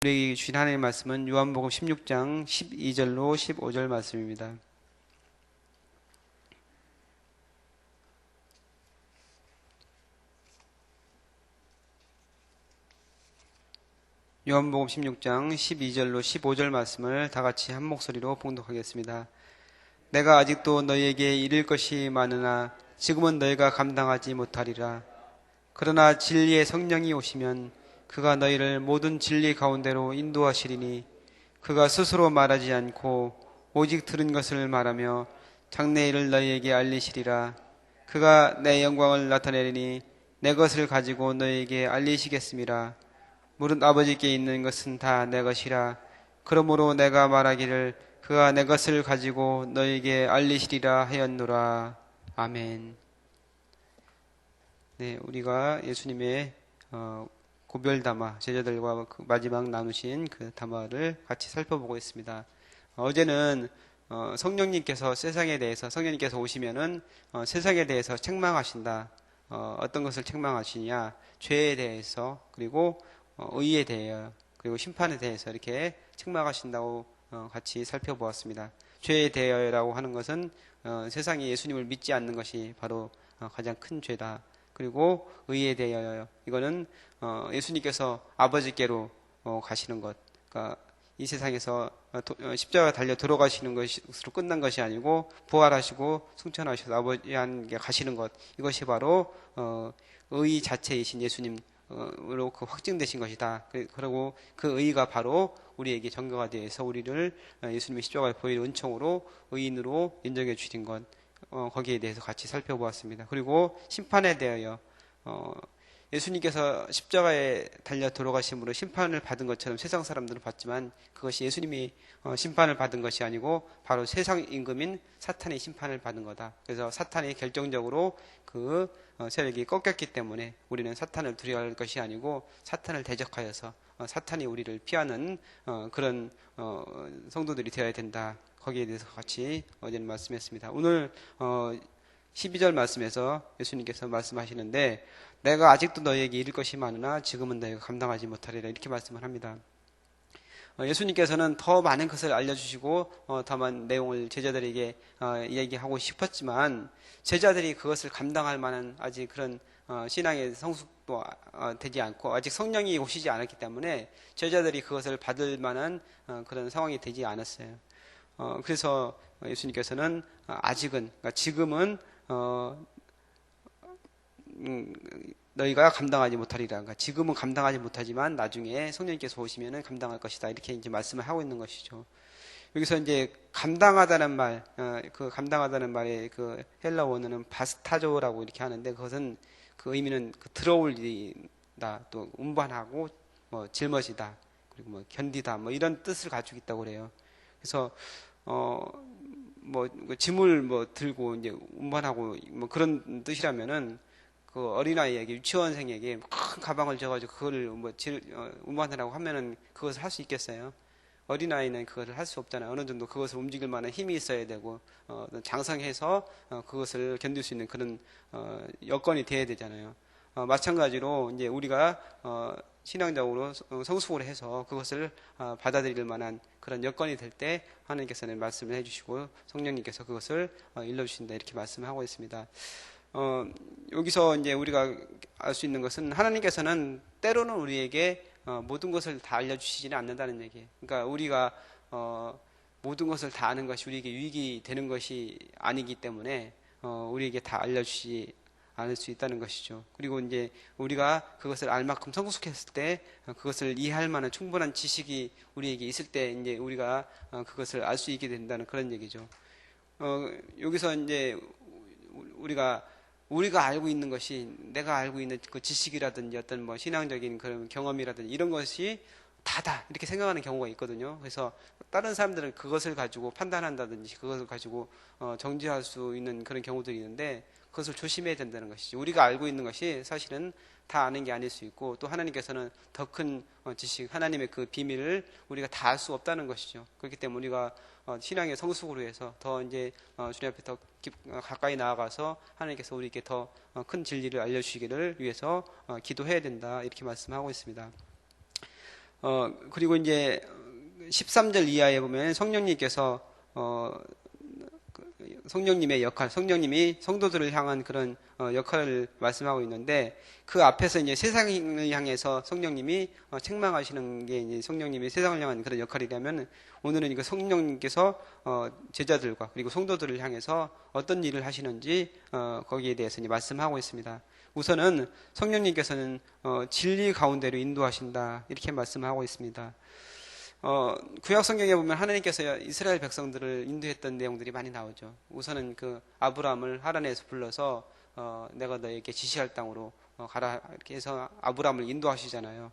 우리에게 주신 하나님의 말씀은 요한복음 16장 12절로 15절 말씀입니다. 요한복음 16장 12절로 15절 말씀을 다 같이 한 목소리로 봉독하겠습니다. 내가 아직도 너희에게 이를 것이 많으나 지금은 너희가 감당하지 못하리라. 그러나 진리의 성령이 오시면 그가 너희를 모든 진리 가운데로 인도하시리니 그가 스스로 말하지 않고 오직 들은 것을 말하며 장래 일을 너희에게 알리시리라. 그가 내 영광을 나타내리니 내 것을 가지고 너희에게 알리시겠음이라. 무릇 아버지께 있는 것은 다 내 것이라. 그러므로 내가 말하기를 그가 내 것을 가지고 너희에게 알리시리라 하였노라. 아멘. 네, 우리가 예수님의 고별 담화, 제자들과 그 마지막 나누신 그 담화를 같이 살펴보고 있습니다. 어제는 성령님께서 세상에 대해서, 성령님께서 오시면은 세상에 대해서 책망하신다. 어떤 것을 책망하시냐? 죄에 대해서, 그리고 의에 대하여, 그리고 심판에 대해서 이렇게 책망하신다고 같이 살펴보았습니다. 죄에 대하여라고 하는 것은 세상이 예수님을 믿지 않는 것이 바로 가장 큰 죄다. 그리고 의에 대하여, 이거는 예수님께서 아버지께로 가시는 것, 그러니까 이 세상에서 십자가 달려 들어가시는 것으로 끝난 것이 아니고 부활하시고 승천하셔서 아버지께 가시는 것, 이것이 바로 의 자체이신 예수님으로 그 확증되신 것이다. 그리고 그 의가 바로 우리에게 전가가 되어서 우리를 예수님의 십자가에 보일 은총으로 의인으로 인정해 주신 것, 거기에 대해서 같이 살펴보았습니다. 그리고 심판에 대하여 예수님께서 십자가에 달려 돌아가심으로 심판을 받은 것처럼 세상 사람들은 받지만 그것이 예수님이 심판을 받은 것이 아니고 바로 세상 임금인 사탄의 심판을 받은 거다. 그래서 사탄이 결정적으로 그 세력이 꺾였기 때문에 우리는 사탄을 두려워할 것이 아니고 사탄을 대적하여서 사탄이 우리를 피하는 그런 성도들이 되어야 된다. 거기에 대해서 같이 어제는 말씀했습니다. 오늘 12절 말씀에서 예수님께서 말씀하시는데 내가 아직도 너희에게 이를 것이 많으나 지금은 너희가 감당하지 못하리라 이렇게 말씀을 합니다. 예수님께서는 더 많은 것을 알려주시고 더 많은 내용을 제자들에게 얘기하고 싶었지만 제자들이 그것을 감당할 만한 아직 그런 신앙의 성숙도 되지 않고 아직 성령이 오시지 않았기 때문에 제자들이 그것을 받을 만한 그런 상황이 되지 않았어요. 그래서 예수님께서는 아직은, 그러니까 지금은 너희가 감당하지 못하리라. 그러니까 지금은 감당하지 못하지만 나중에 성령님께서 오시면은 감당할 것이다. 이렇게 이제 말씀을 하고 있는 것이죠. 여기서 이제 감당하다는 말, 그 감당하다는 말의 그 헬라 원어는 바스타조라고 이렇게 하는데 그것은 그 의미는 그 들어올리다, 또 운반하고 뭐 짊어지다, 그리고 뭐 견디다, 뭐 이런 뜻을 가지고 있다고 그래요. 그래서 뭐 짐을 뭐 들고 이제 운반하고 뭐 그런 뜻이라면은 그 어린아이에게 유치원생에게 큰 가방을 줘가지고 그걸 뭐 운반하라고 하면은 그것을 할 수 있겠어요? 어린아이는 그것을 할 수 없잖아요. 어느 정도 그것을 움직일 만한 힘이 있어야 되고 장성해서 그것을 견딜 수 있는 그런 여건이 돼야 되잖아요. 마찬가지로 이제 우리가 신앙적으로 성숙을 해서 그것을 받아들일 만한 그런 여건이 될 때 하나님께서는 말씀을 해주시고 성령님께서 그것을 일러주신다 이렇게 말씀하고 있습니다. 여기서 이제 우리가 알 수 있는 것은 하나님께서는 때로는 우리에게 모든 것을 다 알려주시지는 않는다는 얘기예요. 그러니까 우리가 모든 것을 다 아는 것이 우리에게 유익이 되는 것이 아니기 때문에 우리에게 다 알려주시지 않을 수 있다는 것이죠. 그리고 이제 우리가 그것을 알 만큼 성숙했을 때 그것을 이해할 만한 충분한 지식이 우리에게 있을 때 이제 우리가 그것을 알 수 있게 된다는 그런 얘기죠. 여기서 이제 우리가 알고 있는 것이 내가 알고 있는 그 지식이라든지 어떤 뭐 신앙적인 그런 경험이라든지 이런 것이 다다 이렇게 생각하는 경우가 있거든요. 그래서 다른 사람들은 그것을 가지고 판단한다든지 그것을 가지고 정죄할 수 있는 그런 경우들이 있는데 그것을 조심해야 된다는 것이죠. 우리가 알고 있는 것이 사실은 다 아는 게 아닐 수 있고 또 하나님께서는 더 큰 지식, 하나님의 그 비밀을 우리가 다 알 수 없다는 것이죠. 그렇기 때문에 우리가 신앙의 성숙으로 해서 더 이제 주님 앞에 더 가까이 나아가서 하나님께서 우리에게 더 큰 진리를 알려주시기를 위해서 기도해야 된다 이렇게 말씀하고 있습니다. 그리고 이제 13절 이하에 보면 성령님께서 성령님의 역할, 성령님이 성도들을 향한 그런 역할을 말씀하고 있는데, 그 앞에서 이제 세상을 향해서 성령님이 책망하시는 게 이제 성령님이 세상을 향한 그런 역할이라면, 오늘은 이거 성령님께서 제자들과 그리고 성도들을 향해서 어떤 일을 하시는지 거기에 대해서 이제 말씀하고 있습니다. 우선은 성령님께서는 진리 가운데로 인도하신다 이렇게 말씀하고 있습니다. 구약 성경에 보면 하나님께서 이스라엘 백성들을 인도했던 내용들이 많이 나오죠. 우선은 그 아브라함을 하란에서 불러서 내가 너에게 지시할 땅으로 가라 이렇게 해서 아브라함을 인도하시잖아요.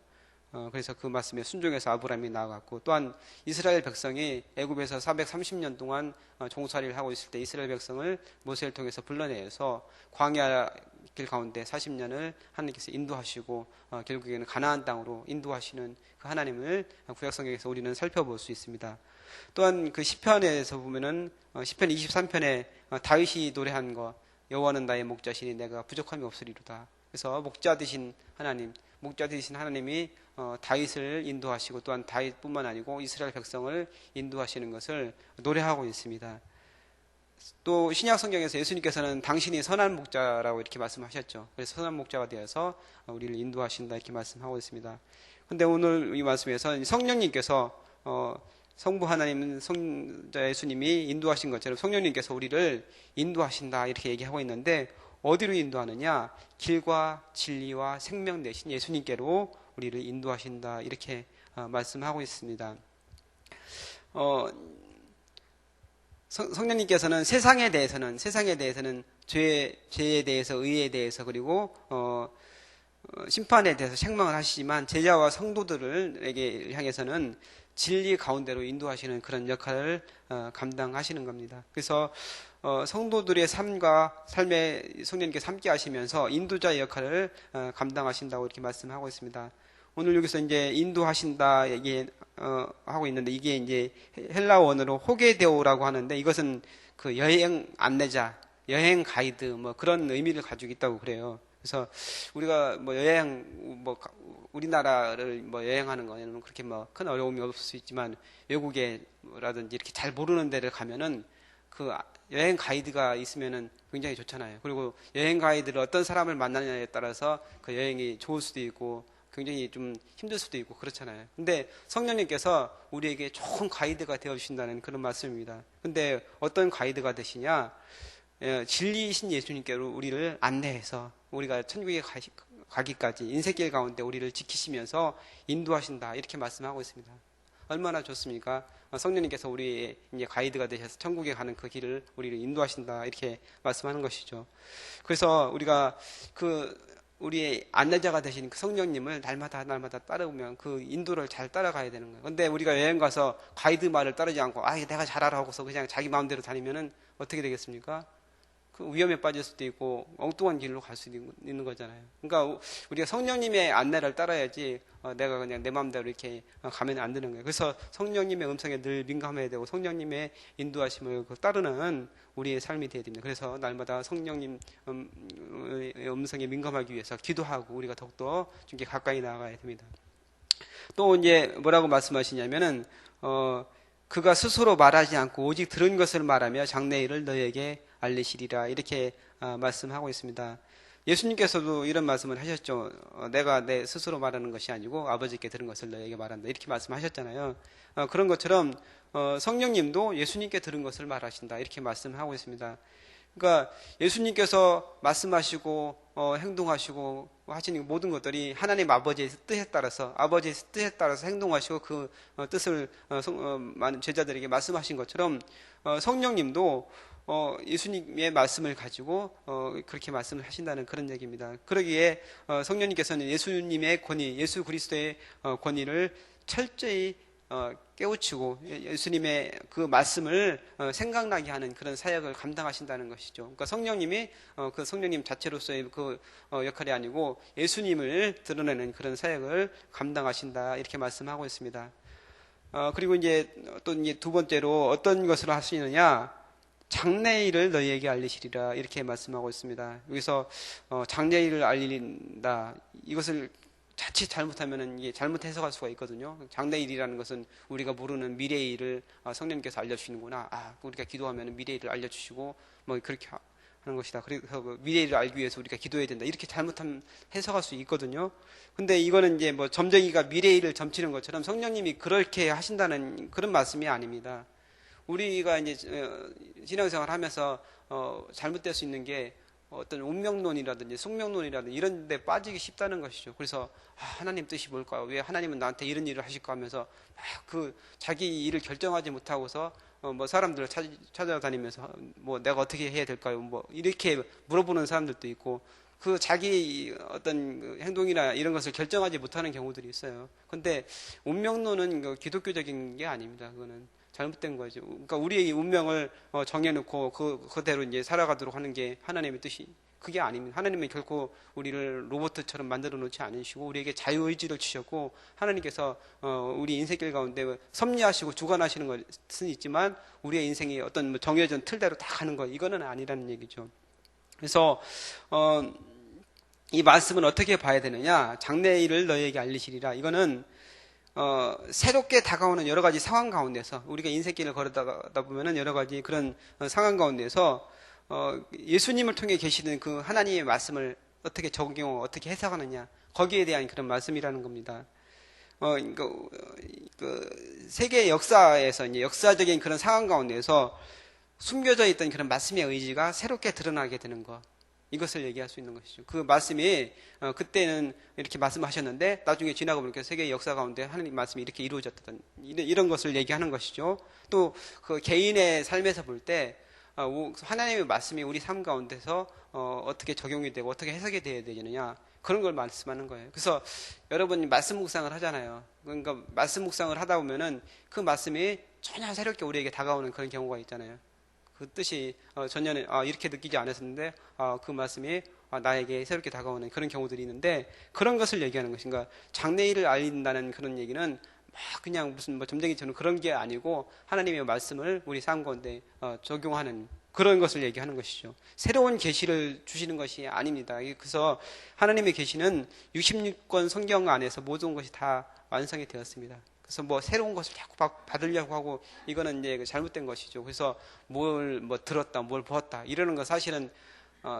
그래서 그 말씀에 순종해서 아브라함이 나아갔고, 또한 이스라엘 백성이 애굽에서 430년 동안 종살이를 하고 있을 때 이스라엘 백성을 모세를 통해서 불러내서 광야 길 가운데 40년을 하나님께서 인도하시고 결국에는 가나안 땅으로 인도하시는 그 하나님을 구약 성경에서 우리는 살펴볼 수 있습니다. 또한 그 시편에서 보면은 시편 23편에 다윗이 노래한 거, 여호와는 나의 목자시니 내가 부족함이 없으리로다. 그래서 목자 되신 하나님이 다윗을 인도하시고, 또한 다윗뿐만 아니고 이스라엘 백성을 인도하시는 것을 노래하고 있습니다. 또 신약 성경에서 예수님께서는 당신이 선한 목자라고 이렇게 말씀하셨죠. 그래서 선한 목자가 되어서 우리를 인도하신다 이렇게 말씀하고 있습니다. 근데 오늘 이 말씀에서 성령님께서 성부 하나님 성자 예수님이 인도하신 것처럼 성령님께서 우리를 인도하신다 이렇게 얘기하고 있는데, 어디로 인도하느냐? 길과 진리와 생명 되신 예수님께로 우리를 인도하신다 이렇게 말씀하고 있습니다. 성령님께서는 세상에 대해서는 죄에 대해서, 의에 대해서, 그리고 심판에 대해서 책망을 하시지만, 제자와 성도들에게 향해서는 진리 가운데로 인도하시는 그런 역할을 감당하시는 겁니다. 그래서 성도들의 삶에 성령님께서 함께 하시면서 인도자의 역할을 감당하신다고 이렇게 말씀하고 있습니다. 오늘 여기서 이제 인도하신다 하고 있는데, 이게 이제 헬라 원어로 호게데오라고 하는데, 이것은 그 여행 안내자, 여행 가이드 뭐 그런 의미를 가지고 있다고 그래요. 그래서 우리가 뭐 우리나라를 뭐 여행하는 거는 그렇게 뭐 큰 어려움이 없을 수 있지만, 외국에라든지 이렇게 잘 모르는 데를 가면은 그 여행 가이드가 있으면은 굉장히 좋잖아요. 그리고 여행 가이드를 어떤 사람을 만나느냐에 따라서 그 여행이 좋을 수도 있고 굉장히 좀 힘들 수도 있고 그렇잖아요. 근데 성령님께서 우리에게 좋은 가이드가 되어 주신다는 그런 말씀입니다. 근데 어떤 가이드가 되시냐? 진리이신 예수님께로 우리를 안내해서 우리가 천국에 가기까지 인생길 가운데 우리를 지키시면서 인도하신다 이렇게 말씀하고 있습니다. 얼마나 좋습니까? 성령님께서 우리의 이제 가이드가 되셔서 천국에 가는 그 길을 우리를 인도하신다 이렇게 말씀하는 것이죠. 그래서 우리가 우리의 안내자가 되신 그 성령님을 날마다 따르면 그 인도를 잘 따라가야 되는 거예요. 근데 우리가 여행 가서 가이드 말을 따르지 않고 내가 잘 알아 하고서 그냥 자기 마음대로 다니면은 어떻게 되겠습니까? 그 위험에 빠질 수도 있고 엉뚱한 길로 갈 수도 있는 거잖아요. 그러니까 우리가 성령님의 안내를 따라야지 내가 그냥 내 마음대로 이렇게 가면 안 되는 거예요. 그래서 성령님의 음성에 늘 민감해야 되고 성령님의 인도하심을 따르는 우리의 삶이 되어야 됩니다. 그래서 날마다 성령님 음성에 민감하기 위해서 기도하고 우리가 더욱더 주님께 가까이 나아가야 됩니다. 또 이제 뭐라고 말씀하시냐면은 그가 스스로 말하지 않고 오직 들은 것을 말하며 장래일을 너에게 알리시리라 이렇게 말씀하고 있습니다. 예수님께서도 이런 말씀을 하셨죠. 내가 내 스스로 말하는 것이 아니고 아버지께 들은 것을 너에게 말한다 이렇게 말씀하셨잖아요. 그런 것처럼 성령님도 예수님께 들은 것을 말하신다 이렇게 말씀하고 있습니다. 그러니까 예수님께서 말씀하시고 행동하시고 하시는 모든 것들이 하나님 아버지의 뜻에 따라서 행동하시고 그 뜻을 많은 제자들에게 말씀하신 것처럼 성령님도 예수님의 말씀을 가지고 그렇게 말씀을 하신다는 그런 얘기입니다. 그러기에 성령님께서는 예수님의 권위, 예수 그리스도의 권위를 철저히 깨우치고 예수님의 그 말씀을 생각나게 하는 그런 사역을 감당하신다는 것이죠. 그러니까 성령님이 그 성령님 자체로서의 그 역할이 아니고 예수님을 드러내는 그런 사역을 감당하신다 이렇게 말씀하고 있습니다. 그리고 이제 또 이제 두 번째로 어떤 것을 하시느냐? 장래일을 너희에게 알리시리라 이렇게 말씀하고 있습니다. 여기서 장래일을 알린다 이것을 자칫 잘못하면은 이게 잘못 해석할 수가 있거든요. 장래일이라는 것은 우리가 모르는 미래의 일을 성령님께서 알려주시는구나. 우리가 기도하면 미래의 일을 알려주시고 뭐 그렇게 하는 것이다. 그래서 그 미래의 일을 알기 위해서 우리가 기도해야 된다. 이렇게 잘못하면 해석할 수 있거든요. 근데 이거는 이제 뭐 점쟁이가 미래의 일을 점치는 것처럼 성령님이 그렇게 하신다는 그런 말씀이 아닙니다. 우리가 이제 신앙생활 하면서 잘못될 수 있는 게 어떤 운명론이라든지 숙명론이라든지 이런 데 빠지기 쉽다는 것이죠. 그래서 하나님 뜻이 뭘까요? 왜 하나님은 나한테 이런 일을 하실까 하면서 그 자기 일을 결정하지 못하고서 뭐 사람들을 찾아다니면서 뭐 내가 어떻게 해야 될까요? 뭐 이렇게 물어보는 사람들도 있고 그 자기 어떤 그 행동이나 이런 것을 결정하지 못하는 경우들이 있어요. 근데 운명론은 그 기독교적인 게 아닙니다. 그거는 잘못된 거죠. 그러니까 우리의 운명을 정해놓고 그대로 이제 살아가도록 하는 게 하나님의 뜻이 그게 아닙니다. 하나님은 결코 우리를 로봇처럼 만들어 놓지 않으시고 우리에게 자유의지를 주셨고 하나님께서 우리 인생길 가운데 섭리하시고 주관하시는 것은 있지만 우리의 인생이 어떤 뭐 정해진 틀대로 다 가는 거 이거는 아니라는 얘기죠. 그래서 이 말씀은 어떻게 봐야 되느냐? 장래일을 너희에게 알리시리라. 이거는 새롭게 다가오는 여러 가지 상황 가운데서 우리가 인생길을 걸어가다 보면은 여러 가지 그런 상황 가운데서 예수님을 통해 계시는 그 하나님의 말씀을 어떻게 적용하고 어떻게 해석하느냐 거기에 대한 그런 말씀이라는 겁니다. 그 세계 역사에서 이제 역사적인 그런 상황 가운데서 숨겨져 있던 그런 말씀의 의지가 새롭게 드러나게 되는 것. 이것을 얘기할 수 있는 것이죠. 그 말씀이 그때는 이렇게 말씀하셨는데 나중에 지나고 보니까 세계의 역사 가운데 하나님 말씀이 이렇게 이루어졌던 이런 것을 얘기하는 것이죠. 또 그 개인의 삶에서 볼 때 하나님의 말씀이 우리 삶 가운데서 어떻게 적용이 되고 어떻게 해석이 되어야 되느냐 그런 걸 말씀하는 거예요. 그래서 여러분이 말씀 묵상을 하잖아요. 그러니까 말씀 묵상을 하다 보면은 그 말씀이 전혀 새롭게 우리에게 다가오는 그런 경우가 있잖아요. 그 뜻이 전년에 이렇게 느끼지 않았었는데 그 말씀이 나에게 새롭게 다가오는 그런 경우들이 있는데 그런 것을 얘기하는 것인가. 장래일을 알린다는 그런 얘기는 막 그냥 무슨 뭐 점쟁이처럼 그런 게 아니고 하나님의 말씀을 우리 삶 가운데 적용하는 그런 것을 얘기하는 것이죠. 새로운 계시를 주시는 것이 아닙니다. 그래서 하나님의 계시는 66권 성경 안에서 모든 것이 다 완성이 되었습니다. 그래서 뭐 새로운 것을 자꾸 받으려고 하고 이거는 이제 잘못된 것이죠. 그래서 뭘 뭐 들었다, 뭘 보았다 이러는 거 사실은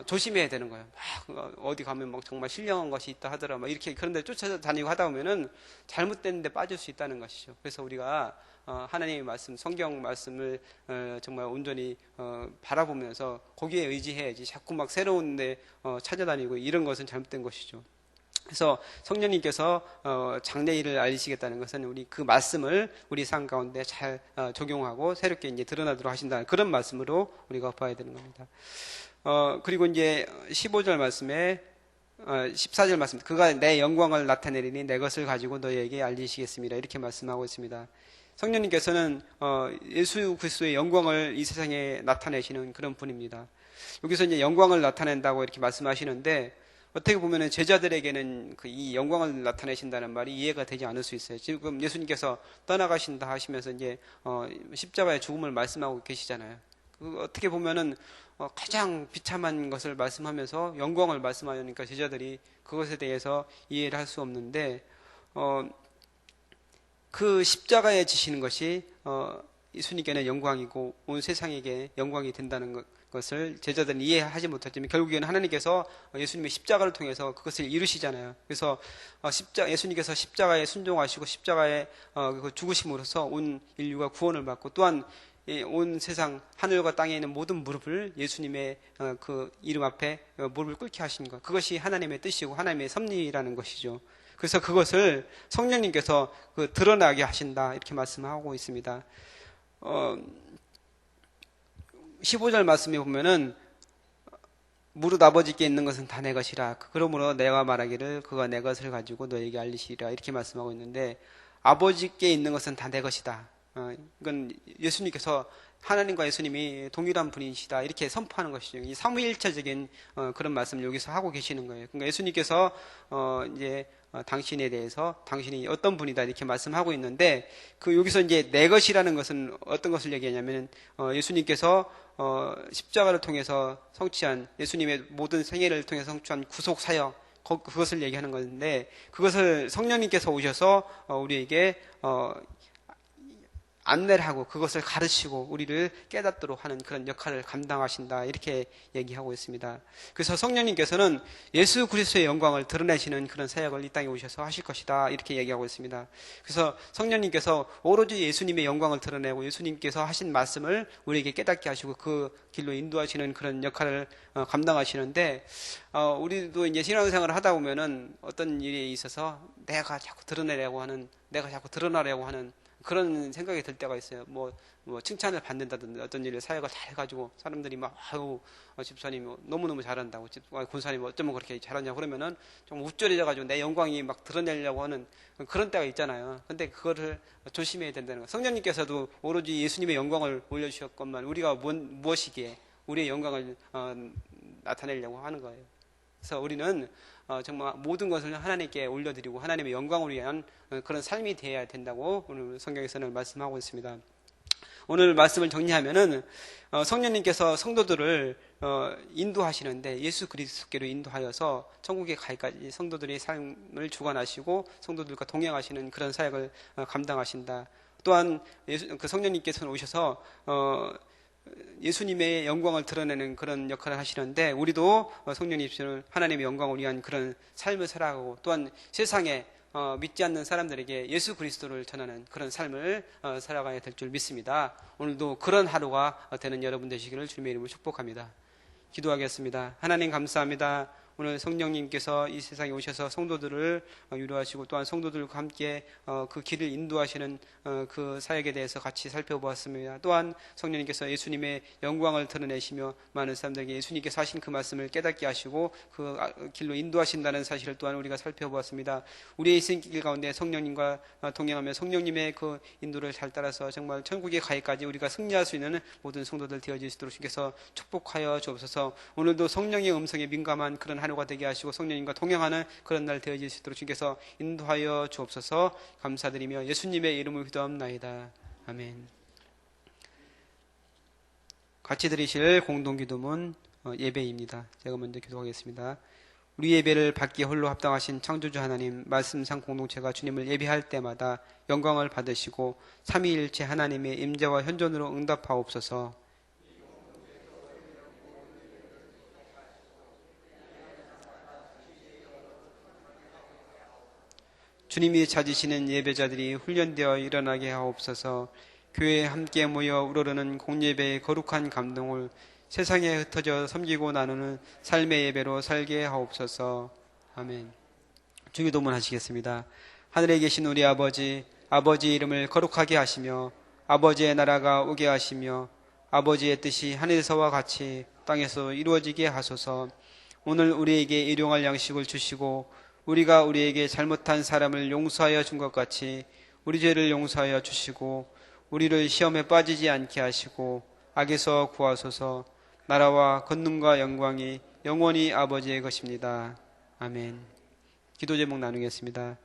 조심해야 되는 거예요. 막 어디 가면 막 정말 신령한 것이 있다 하더라, 막 이렇게 그런데 쫓아다니고 하다 보면은 잘못된 데 빠질 수 있다는 것이죠. 그래서 우리가 하나님의 말씀, 성경 말씀을 정말 온전히 바라보면서 거기에 의지해야지 자꾸 막 새로운 데 찾아다니고 이런 것은 잘못된 것이죠. 그래서 성령님께서 장래일을 알리시겠다는 것은 우리 그 말씀을 우리 삶 가운데 잘 적용하고 새롭게 이제 드러나도록 하신다는 그런 말씀으로 우리가 봐야 되는 겁니다. 그리고 이제 15절 말씀에 14절 말씀, 그가 내 영광을 나타내리니 내 것을 가지고 너희에게 알리시겠습니다. 이렇게 말씀하고 있습니다. 성령님께서는 예수 그리스도의 영광을 이 세상에 나타내시는 그런 분입니다. 여기서 이제 영광을 나타낸다고 이렇게 말씀하시는데 어떻게 보면 제자들에게는 이 영광을 나타내신다는 말이 이해가 되지 않을 수 있어요. 지금 예수님께서 떠나가신다 하시면서 이제 십자가의 죽음을 말씀하고 계시잖아요. 어떻게 보면은 가장 비참한 것을 말씀하면서 영광을 말씀하니까 제자들이 그것에 대해서 이해를 할 수 없는데 그 십자가에 지시는 것이 예수님께는 영광이고 온 세상에게 영광이 된다는 것을 제자들은 이해하지 못했지만 결국에는 하나님께서 예수님의 십자가를 통해서 그것을 이루시잖아요. 그래서 예수님께서 십자가에 순종하시고 십자가에 죽으심으로써 온 인류가 구원을 받고 또한 온 세상 하늘과 땅에 있는 모든 무릎을 예수님의 그 이름 앞에 무릎을 꿇게 하신 것, 그것이 하나님의 뜻이고 하나님의 섭리라는 것이죠. 그래서 그것을 성령님께서 드러나게 하신다 이렇게 말씀하고 있습니다. 15절 말씀에 보면은 무릇 아버지께 있는 것은 다 내 것이라 그러므로 내가 말하기를 그가 내 것을 가지고 너에게 알리시리라 이렇게 말씀하고 있는데 아버지께 있는 것은 다 내 것이다. 이건 예수님께서 하나님과 예수님이 동일한 분이시다 이렇게 선포하는 것이죠. 이 삼위일체적인 그런 말씀을 여기서 하고 계시는 거예요. 그러니까 예수님께서 이제 당신에 대해서 당신이 어떤 분이다 이렇게 말씀하고 있는데 여기서 이제 내 것이라는 것은 어떤 것을 얘기하냐면 예수님께서 십자가를 통해서 성취한 예수님의 모든 생애를 통해서 성취한 구속 사역 그것을 얘기하는 건데, 그것을 성령님께서 오셔서 우리에게 안내를 하고 그것을 가르치고 우리를 깨닫도록 하는 그런 역할을 감당하신다, 이렇게 얘기하고 있습니다. 그래서 성령님께서는 예수 그리스도의 영광을 드러내시는 그런 사역을 이 땅에 오셔서 하실 것이다, 이렇게 얘기하고 있습니다. 그래서 성령님께서 오로지 예수님의 영광을 드러내고 예수님께서 하신 말씀을 우리에게 깨닫게 하시고 그 길로 인도하시는 그런 역할을 감당하시는데, 우리도 이제 신앙생활을 하다 보면은 어떤 일에 있어서 내가 자꾸 드러나려고 하는 그런 생각이 들 때가 있어요. 뭐 칭찬을 받는다든지 어떤 일을 사역을 잘 해가지고 사람들이 막 집사님 너무너무 잘한다고, 권사님 어쩌면 그렇게 잘하냐 그러면은 좀 우쭐해져가지고 내 영광이 막 드러내려고 하는 그런 때가 있잖아요. 근데 그거를 조심해야 된다는 거. 성령님께서도 오로지 예수님의 영광을 올려주셨건만 우리가 무엇이기에 우리의 영광을 나타내려고 하는 거예요. 그래서 우리는 정말 모든 것을 하나님께 올려드리고 하나님의 영광을 위한 그런 삶이 되어야 된다고 오늘 성경에서는 말씀하고 있습니다. 오늘 말씀을 정리하면은 성령님께서 성도들을 인도하시는데, 예수 그리스도께로 인도하여서 천국에 가기까지 성도들의 삶을 주관하시고 성도들과 동행하시는 그런 사역을 감당하신다. 또한 그 성령님께서는 오셔서 예수님의 영광을 드러내는 그런 역할을 하시는데, 우리도 성령님께서는 하나님의 영광을 위한 그런 삶을 살아가고, 또한 세상에 믿지 않는 사람들에게 예수 그리스도를 전하는 그런 삶을 살아가야 될 줄 믿습니다. 오늘도 그런 하루가 되는 여러분 되시기를 주님의 이름으로 축복합니다. 기도하겠습니다. 하나님 감사합니다. 오늘 성령님께서 이 세상에 오셔서 성도들을 위로하시고 또한 성도들과 함께 그 길을 인도하시는 그 사역에 대해서 같이 살펴보았습니다. 또한 성령님께서 예수님의 영광을 드러내시며 많은 사람들에게 예수님께서 하신 그 말씀을 깨닫게 하시고 그 길로 인도하신다는 사실을 또한 우리가 살펴보았습니다. 우리의 인생길 가운데 성령님과 동행하며 성령님의 그 인도를 잘 따라서 정말 천국에 가기까지 우리가 승리할 수 있는 모든 성도들 되어질 수 있도록 주께서 축복하여 주옵소서. 오늘도 성령의 음성에 민감한 그런 하루가 되게 하시고 성령님과 동행하는 그런 날 되어질 수 있도록 주께서 인도하여 주옵소서. 감사드리며 예수님의 이름을 기도합나이다. 아멘. 같이 드리실 공동기도문 예배입니다. 제가 먼저 기도하겠습니다. 우리 예배를 받기에 홀로 합당하신 창조주 하나님, 말씀상 공동체가 주님을 예배할 때마다 영광을 받으시고 삼위일체 하나님의 임재와 현존으로 응답하옵소서. 주님이 찾으시는 예배자들이 훈련되어 일어나게 하옵소서. 교회에 함께 모여 우러르는 공예배의 거룩한 감동을 세상에 흩어져 섬기고 나누는 삶의 예배로 살게 하옵소서. 아멘. 주기도문 하시겠습니다. 하늘에 계신 우리 아버지, 아버지 이름을 거룩하게 하시며 아버지의 나라가 오게 하시며 아버지의 뜻이 하늘에서와 같이 땅에서 이루어지게 하소서. 오늘 우리에게 일용할 양식을 주시고 우리가 우리에게 잘못한 사람을 용서하여 준 것 같이 우리 죄를 용서하여 주시고 우리를 시험에 빠지지 않게 하시고 악에서 구하소서. 나라와 권능과 영광이 영원히 아버지의 것입니다. 아멘. 기도 제목 나누겠습니다.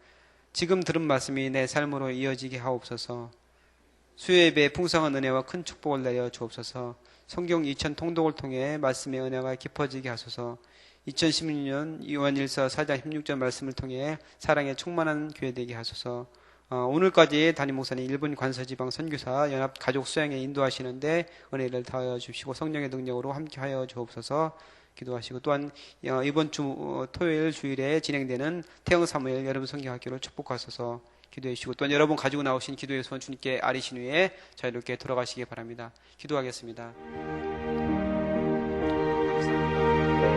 지금 들은 말씀이 내 삶으로 이어지게 하옵소서. 수요예배에 풍성한 은혜와 큰 축복을 내려 주옵소서. 성경 2000 통독을 통해 말씀의 은혜가 깊어지게 하소서. 2016년 요한일서 4장 16절 말씀을 통해 사랑에 충만한 교회 되게 하소서. 오늘까지 담임 목사님 일본 관서지방 선교사 연합 가족 수양에 인도하시는데 은혜를 더하여 주시고 성령의 능력으로 함께하여 주옵소서. 기도하시고 또한 이번 주 토요일 주일에 진행되는 태영 사무엘 여러분 성경학교를 축복하소서. 기도해 주시고 또한 여러분 가지고 나오신 기도의 소원 주님께 아리신 후에 자유롭게 돌아가시기 바랍니다. 기도하겠습니다. 감사합니다.